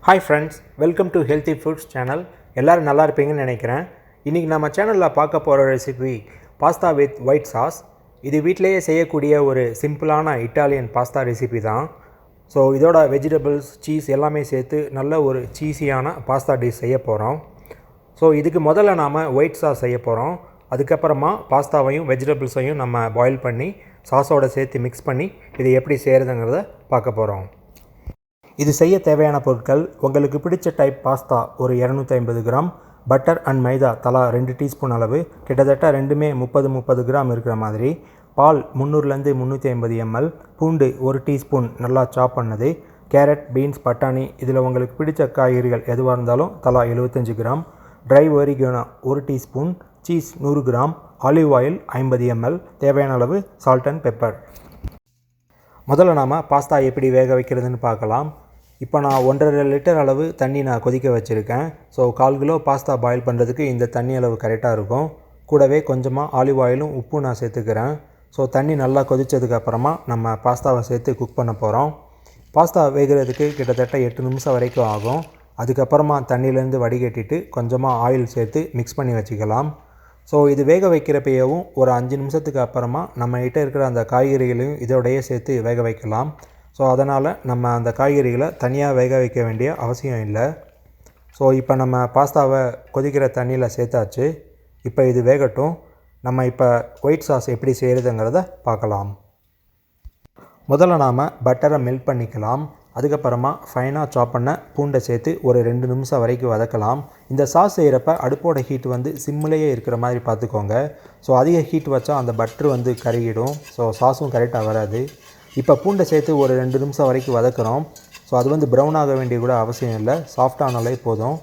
Hi friends, welcome to Healthy Foods channel. எல்லாரும் நல்லா இருப்பீங்கன்னு நினைக்கிறேன். இன்னைக்கு நம்ம சேனல்ல பார்க்க போற recipe pasta with white sauce. இது வீட்லயே செய்யக்கூடிய ஒரு சிம்பிளான இட்டாலியன் பாஸ்தா ரெசிபி தான். ஸோ இதோட வெஜிடபிள்ஸ், சீஸ் எல்லாமே சேர்த்து நல்ல ஒரு சீஸியான பாஸ்தா டிஷ் செய்ய போகிறோம். ஸோ இதுக்கு முதல்ல நாம் ஒயிட் சாஸ் செய்ய போகிறோம். அதுக்கப்புறமா பாஸ்தாவையும் வெஜிடபிள்ஸையும் நம்ம பாயில் பண்ணி சாஸோட சேர்த்து மிக்ஸ் பண்ணி இது எப்படி செய்கிறதுங்கிறத பார்க்க போகிறோம். இது செய்ய தேவையான பொருட்கள்: உங்களுக்கு பிடிச்ச டைப் பாஸ்தா ஒரு 250 கிராம், பட்டர் அண்ட் மைதா தலா 2 டீஸ்பூன் அளவு, கிட்டத்தட்ட ரெண்டுமே 30 கிராம் இருக்கிற மாதிரி, பால் 300லேருந்து 350 ml, பூண்டு 1 டீஸ்பூன் நல்லா சாப் பண்ணது, கேரட், பீன்ஸ், பட்டாணி இதில் உங்களுக்கு பிடிச்ச காய்கறிகள் எதுவாக இருந்தாலும் தலா 75 gram, dry oregano 1 teaspoon, cheese 100 gram, olive oil 50 ml, தேவையான அளவு சால்ட் அண்ட் பெப்பர். முதல்ல நாம் பாஸ்தா எப்படி வேக வைக்கிறதுன்னு பார்க்கலாம். இப்போ நான் 1.5 லிட்டர் அளவு தண்ணி நான் கொதிக்க வச்சுருக்கேன். ஸோ 1/4 கிலோ பாஸ்தா பாயில் பண்ணுறதுக்கு இந்த தண்ணி அளவு கரெக்டாக இருக்கும். கூடவே கொஞ்சமாக ஆலிவ் ஆயிலும் உப்பும் நான் சேர்த்துக்கிறேன். ஸோ தண்ணி நல்லா கொதித்ததுக்கப்புறமா நம்ம பாஸ்தாவை சேர்த்து குக் பண்ண போகிறோம். பாஸ்தா வேகிறதுக்கு கிட்டத்தட்ட 8 நிமிஷம் வரைக்கும் ஆகும். அதுக்கப்புறமா தண்ணியிலேருந்து வடிகட்டிட்டு கொஞ்சமாக ஆயில் சேர்த்து மிக்ஸ் பண்ணி வச்சுக்கலாம். ஸோ இது வேக வைக்கிறப்பையவும் ஒரு 5 நிமிஷத்துக்கு அப்புறமா நம்மகிட்ட இருக்கிற அந்த காய்கறிகளையும் இதோடையே சேர்த்து வேக வைக்கலாம். ஸோ அதனால் நம்ம அந்த காய்கறிகளை தனியாக வேக வைக்க வேண்டிய அவசியம் இல்லை. ஸோ இப்போ நம்ம பாஸ்தாவை கொதிக்கிற தண்ணியில் சேர்த்தாச்சு. இப்போ இது வேகட்டும். நம்ம இப்போ ஒயிட் சாஸ் எப்படி செய்கிறதுங்கிறத பார்க்கலாம். முதல்ல நாம் பட்டரை மெல்ட் பண்ணிக்கலாம். அதுக்கப்புறமா ஃபைனாக சாப் பண்ண பூண்டை சேர்த்து ஒரு 2 நிமிஷம் வரைக்கும் வதக்கலாம். இந்த சாஸ் செய்கிறப்ப அடுப்போட ஹீட் சிம்மிலேயே இருக்கிற மாதிரி பார்த்துக்கோங்க. ஸோ அதிக ஹீட் வச்சா அந்த பட்டர் கருகிடும். ஸோ சாஸும் கரெக்டாக வராது. இப்போ பூண்டை சேர்த்து ஒரு 2 நிமிஷம் வரைக்கும் வதக்குறோம். ஸோ அது ப்ரௌன் ஆக வேண்டிய கூட அவசியம் இல்லை, சாஃப்டானாலே போதும்.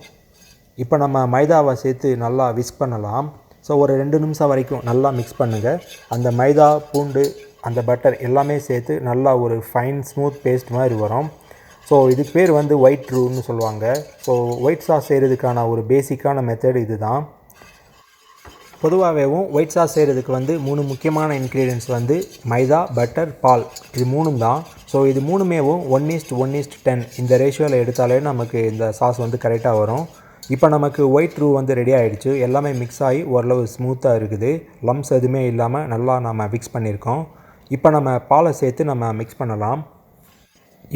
இப்போ நம்ம மைதாவை சேர்த்து நல்லா விஸ்க் பண்ணலாம். ஸோ ஒரு 2 நிமிஷம் வரைக்கும் நல்லா மிக்ஸ் பண்ணுங்கள். அந்த மைதா, பூண்டு, அந்த பட்டர் எல்லாமே சேர்த்து நல்லா ஒரு ஃபைன் ஸ்மூத் பேஸ்ட் மாதிரி வரும். ஸோ இதுக்கு பேர் ஒயிட் ரூன்னு சொல்லுவாங்க. ஸோ ஒயிட் சாஸ் செய்கிறதுக்கான ஒரு பேசிக்கான மெத்தட் இது தான். பொதுவாகவேவும் ஒயிட் சாஸ் செய்கிறதுக்கு 3 முக்கியமான இன்க்ரீடியன்ட்ஸ் மைதா, பட்டர், பால், இது 3 தான். ஸோ இது 3மேவும் 1:1:10 இந்த ரேஷியோவில் எடுத்தாலே நமக்கு இந்த சாஸ் கரெக்டாக வரும். இப்போ நமக்கு ஒயிட் ரூ ரெடி ஆகிடுச்சு. எல்லாமே மிக்ஸ் ஆகி ஓரளவு ஸ்மூத்தாக இருக்குது. லம்ஸ் எதுவுமே இல்லாமல் நல்லா நம்ம மிக்ஸ் பண்ணியிருக்கோம். இப்போ நம்ம பாலை சேர்த்து நம்ம மிக்ஸ் பண்ணலாம்.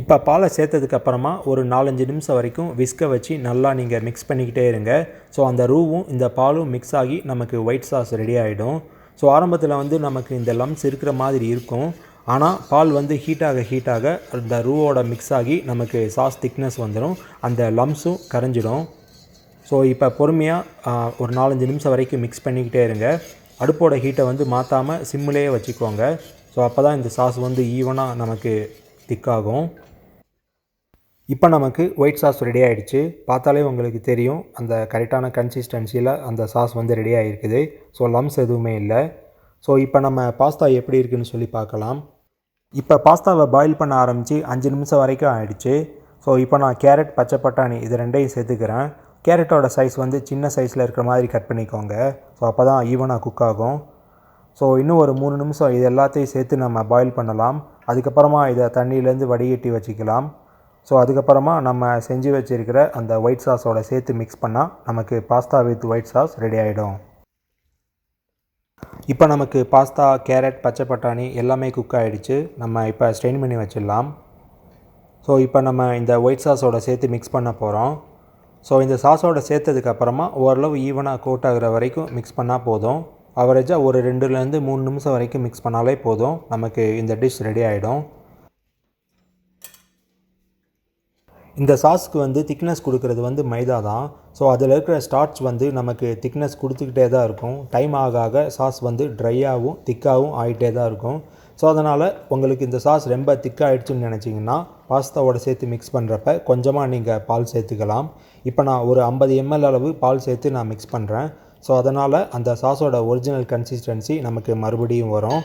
இப்போ பாலை சேர்த்ததுக்கப்புறமா ஒரு 4-5 நிமிஷம் வரைக்கும் விஸ்கை வச்சு நல்லா நீங்கள் மிக்ஸ் பண்ணிக்கிட்டே இருங்க. ஸோ அந்த ரூவும் இந்த பாலும் மிக்ஸ் ஆகி நமக்கு ஒயிட் சாஸ் ரெடி ஆகிடும். ஸோ ஆரம்பத்தில் நமக்கு இந்த லம்ஸ் இருக்கிற மாதிரி இருக்கும். ஆனால் பால் ஹீட்டாக அந்த ரூவோட மிக்ஸ் ஆகி நமக்கு சாஸ் திக்னஸ் வந்துடும். அந்த லம்ஸும் கரைஞ்சிடும். ஸோ இப்போ பொறுமையாக ஒரு 4-5 நிமிஷம் வரைக்கும் மிக்ஸ் பண்ணிக்கிட்டே இருங்க. அடுப்போட ஹீட்டை மாற்றாமல் சிம்மிலேயே வச்சுக்கோங்க. ஸோ அப்போ தான் இந்த சாஸ் ஈவனாக நமக்கு திக்காகும். இப்போ நமக்கு ஒயிட் சாஸ் ரெடி ஆகிடுச்சு. பார்த்தாலே உங்களுக்கு தெரியும் அந்த கரெக்டான கன்சிஸ்டன்சியில் அந்த சாஸ் ரெடி ஆகிருக்குது. ஸோ லம்ஸ் எதுவுமே இல்லை. ஸோ இப்போ நம்ம பாஸ்தா எப்படி இருக்குதுன்னு சொல்லி பார்க்கலாம். இப்போ பாஸ்தாவை பாயில் பண்ண ஆரம்பித்து 5 நிமிஷம் வரைக்கும் ஆகிடுச்சு. ஸோ இப்போ நான் கேரட், பச்சை பட்டாணி இது ரெண்டையும் சேர்த்துக்கிறேன். கேரட்டோட சைஸ் சின்ன சைஸில் இருக்கிற மாதிரி கட் பண்ணிக்கோங்க. ஸோ அப்போ தான் ஈவனாக குக் ஆகும். ஸோ இன்னும் ஒரு 3 நிமிஷம் இது எல்லாத்தையும் சேர்த்து நம்ம பாயில் பண்ணலாம். அதுக்கப்புறமா இதை தண்ணியிலேருந்து வடிகட்டி வச்சுக்கலாம். ஸோ அதுக்கப்புறமா நம்ம செஞ்சு வச்சுருக்கிற அந்த ஒயிட் சாஸோட சேர்த்து மிக்ஸ் பண்ணால் நமக்கு pasta with white sauce ready ஆகிடும். இப்போ நமக்கு பாஸ்தா, கேரட், பச்சை பட்டாணி எல்லாமே குக் ஆகிடுச்சு. நம்ம இப்போ ஸ்ட்ரெயின் பண்ணி வச்சிடலாம். ஸோ இப்போ நம்ம இந்த ஒயிட் சாஸோட சேர்த்து மிக்ஸ் பண்ண போகிறோம். ஸோ இந்த சாஸோட சேர்த்ததுக்கப்புறமா ஓரளவு ஈவனாக கோட் ஆகிற வரைக்கும் மிக்ஸ் பண்ணால் போதும். அவரேஜாக ஒரு 2-3 நிமிஷம் வரைக்கும் மிக்ஸ் பண்ணாலே போதும். நமக்கு இந்த டிஷ் ரெடி ஆகிடும். இந்த சாஸ்க்கு திக்னஸ் கொடுக்கறது மைதா தான். ஸோ அதில் இருக்கிற ஸ்டார்ச் நமக்கு திக்னஸ் கொடுத்துக்கிட்டே தான் இருக்கும். டைம் ஆக சாஸ் ட்ரையாகவும் திக்காகவும் ஆகிட்டே தான் இருக்கும். ஸோ அதனால் உங்களுக்கு இந்த சாஸ் ரொம்ப திக்காகிடுச்சுன்னு நினச்சிங்கன்னா பாஸ்தாவோட சேர்த்து மிக்ஸ் பண்ணுறப்ப கொஞ்சமாக நீங்கள் பால் சேர்த்துக்கலாம். இப்போ நான் ஒரு 50 ml அளவு பால் சேர்த்து நான் மிக்ஸ் பண்ணுறேன். ஸோ அதனால் அந்த சாஸோட ஒரிஜினல் கன்சிஸ்டன்சி நமக்கு மறுபடியும் வரும்.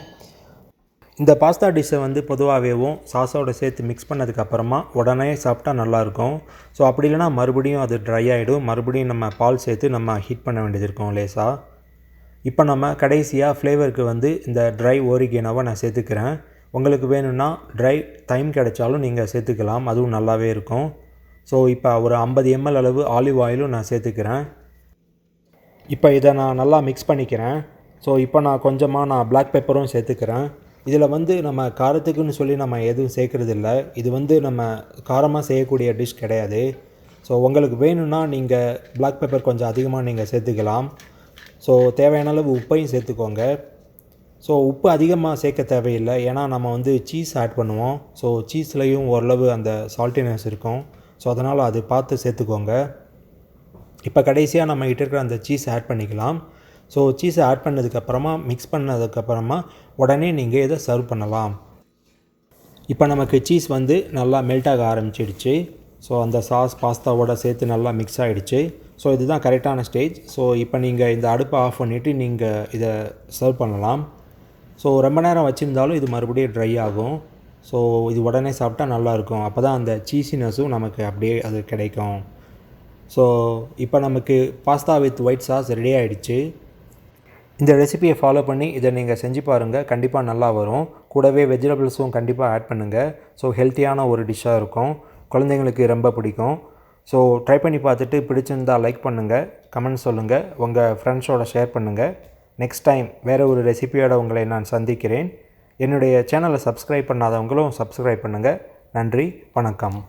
இந்த பாஸ்தா டிஷ்ஷை பொதுவாகவேவும் சாஸோட சேர்த்து மிக்ஸ் பண்ணதுக்கப்புறமா உடனே சாப்பிட்டா நல்லாயிருக்கும். ஸோ அப்படி இல்லைனா மறுபடியும் அது ட்ரை ஆகிடும். மறுபடியும் நம்ம பால் சேர்த்து நம்ம ஹீட் பண்ண வேண்டியது இருக்கும் லேசாக. இப்போ நம்ம கடைசியாக ஃப்ளேவருக்கு இந்த ட்ரை ஒரிகேனோவை நான் சேர்த்துக்கிறேன். உங்களுக்கு வேணும்னா ட்ரை தைம் கிடைச்சாலும் நீங்கள் சேர்த்துக்கலாம், அதுவும் நல்லாவே இருக்கும். ஸோ இப்போ ஒரு 50 ml அளவு ஆலிவ் ஆயிலும் நான் சேர்த்துக்கிறேன். இப்போ இதை நான் நல்லா மிக்ஸ் பண்ணிக்கிறேன். ஸோ இப்போ நான் பிளாக் பெப்பரும் சேர்த்துக்கிறேன். இதில் வந்து நம்ம காரத்துக்குன்னு சொல்லி நம்ம எதுவும் சேர்க்குறதில்ல. இது வந்து நம்ம காரமாக செய்யக்கூடிய டிஷ் கிடையாது. ஸோ உங்களுக்கு வேணும்னா நீங்கள் பிளாக் பெப்பர் கொஞ்சம் அதிகமாக நீங்கள் சேர்த்துக்கலாம். ஸோ தேவையான அளவு உப்பையும் சேர்த்துக்கோங்க. ஸோ உப்பு அதிகமாக சேர்க்க தேவையில்லை, ஏன்னா நம்ம வந்து சீஸ் ஆட் பண்ணுவோம். ஸோ சீஸ்லேயும் ஓரளவு அந்த சால்ட்டினஸ் இருக்கும். ஸோ அதனால் அது பார்த்து சேர்த்துக்கோங்க. இப்போ கடைசியாக நம்ம கிட்ட இருக்கிற அந்த சீஸ் ஆட் பண்ணிக்கலாம். ஸோ சீஸை ஆட் பண்ணதுக்கப்புறமா மிக்ஸ் பண்ணதுக்கப்புறமா உடனே நீங்கள் இதை சர்வ் பண்ணலாம். இப்போ நமக்கு சீஸ் வந்து நல்லா மெல்ட் ஆக ஆரம்பிச்சிடுச்சு. ஸோ அந்த சாஸ் பாஸ்தாவோட சேர்த்து நல்லா மிக்ஸ் ஆகிடுச்சு. ஸோ இதுதான் கரெக்டான ஸ்டேஜ். ஸோ இப்போ நீங்கள் இந்த அடுப்பை ஆஃப் பண்ணிவிட்டு நீங்கள் இதை சர்வ் பண்ணலாம். ஸோ ரொம்ப நேரம் வச்சுருந்தாலும் இது மறுபடியும் ட்ரை ஆகும். ஸோ இது உடனே சாப்பிட்டா நல்லாயிருக்கும். அப்போ தான் அந்த சீஸினஸும் நமக்கு அப்படியே அது கிடைக்கும். ஸோ இப்போ நமக்கு pasta with white sauce ready ஆகிடுச்சு. இந்த ரெசிபியை ஃபாலோ பண்ணி இதை நீங்கள் செஞ்சு பாருங்கள். கண்டிப்பாக நல்லா வரும். கூடவே வெஜிடபிள்ஸும் கண்டிப்பாக ஆட் பண்ணுங்கள். ஸோ ஹெல்த்தியான ஒரு டிஷ்ஷாக இருக்கும். குழந்தைங்களுக்கு ரொம்ப பிடிக்கும். ஸோ ட்ரை பண்ணி பார்த்துட்டு பிடிச்சிருந்தால் லைக் பண்ணுங்கள், கமெண்ட் சொல்லுங்கள், உங்கள் ஃப்ரெண்ட்ஸோட ஷேர் பண்ணுங்கள். நெக்ஸ்ட் டைம் வேறு ஒரு ரெசிபியோட உங்களை நான் சந்திக்கிறேன். என்னுடைய சேனலை சப்ஸ்கிரைப் பண்ணாதவங்களும் சப்ஸ்கிரைப் பண்ணுங்கள். நன்றி, வணக்கம்.